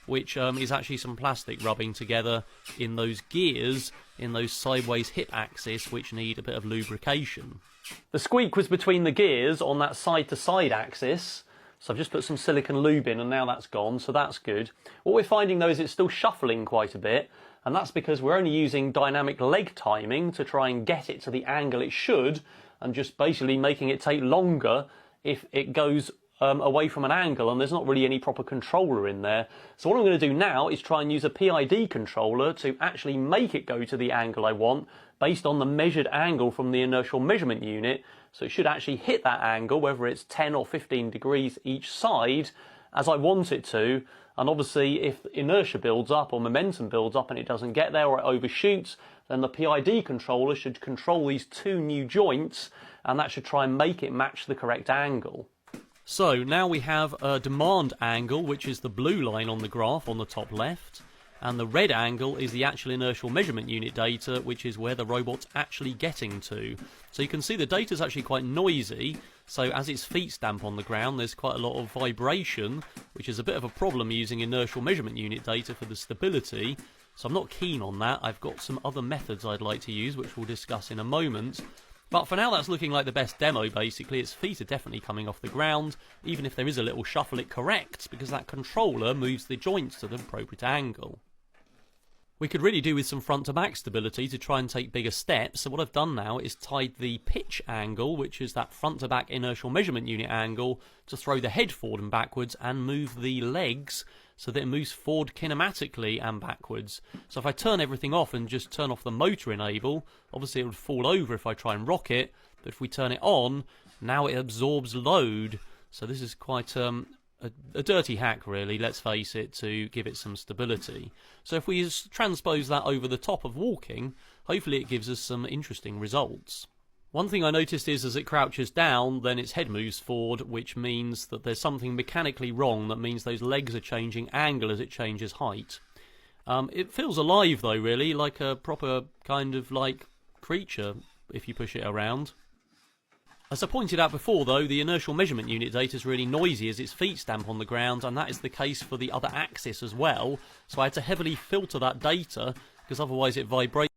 which is actually some plastic rubbing together in those gears, in those sideways hip axis, which need a bit of lubrication. The squeak was between the gears on that side-to-side axis, so I've just put some silicone lube in and now that's gone, so that's good. What we're finding though is it's still shuffling quite a bit, and that's because we're only using dynamic leg timing to try and get it to the angle it should, and just basically making it take longer if it goes away from an angle and there's not really any proper controller in there. So what I'm going to do now is try and use a PID controller to actually make it go to the angle I want based on the measured angle from the inertial measurement unit. So it should actually hit that angle, whether it's 10 or 15 degrees each side, as I want it to. And obviously if inertia builds up or momentum builds up and it doesn't get there or it overshoots, then the PID controller should control these two new joints and that should try and make it match the correct angle. So now we have a demand angle, which is the blue line on the graph on the top left, and the red angle is the actual inertial measurement unit data, which is where the robot's actually getting to. So you can see the data's actually quite noisy, so as its feet stamp on the ground there's quite a lot of vibration, which is a bit of a problem using inertial measurement unit data for the stability, so I'm not keen on that. I've got some other methods I'd like to use, which we'll discuss in a moment. But for now that's looking like the best demo basically. Its feet are definitely coming off the ground. Even if there is a little shuffle it corrects because that controller moves the joints to the appropriate angle. We could really do with some front to back stability to try and take bigger steps, so what I've done now is tied the pitch angle, which is that front to back inertial measurement unit angle, to throw the head forward and backwards and move the legs so that it moves forward kinematically and backwards. So if I turn everything off and just turn off the motor enable, obviously it would fall over if I try and rock it, but if we turn it on, now it absorbs load. So this is quite a dirty hack really, let's face it, to give it some stability. So if we transpose that over the top of walking, hopefully it gives us some interesting results. One thing I noticed is as it crouches down, then its head moves forward, which means that there's something mechanically wrong. That means those legs are changing angle as it changes height. It feels alive though, really, like a proper kind of like creature if you push it around. As I pointed out before though, the inertial measurement unit data is really noisy as its feet stamp on the ground, and that is the case for the other axis as well, so I had to heavily filter that data because otherwise it vibrates.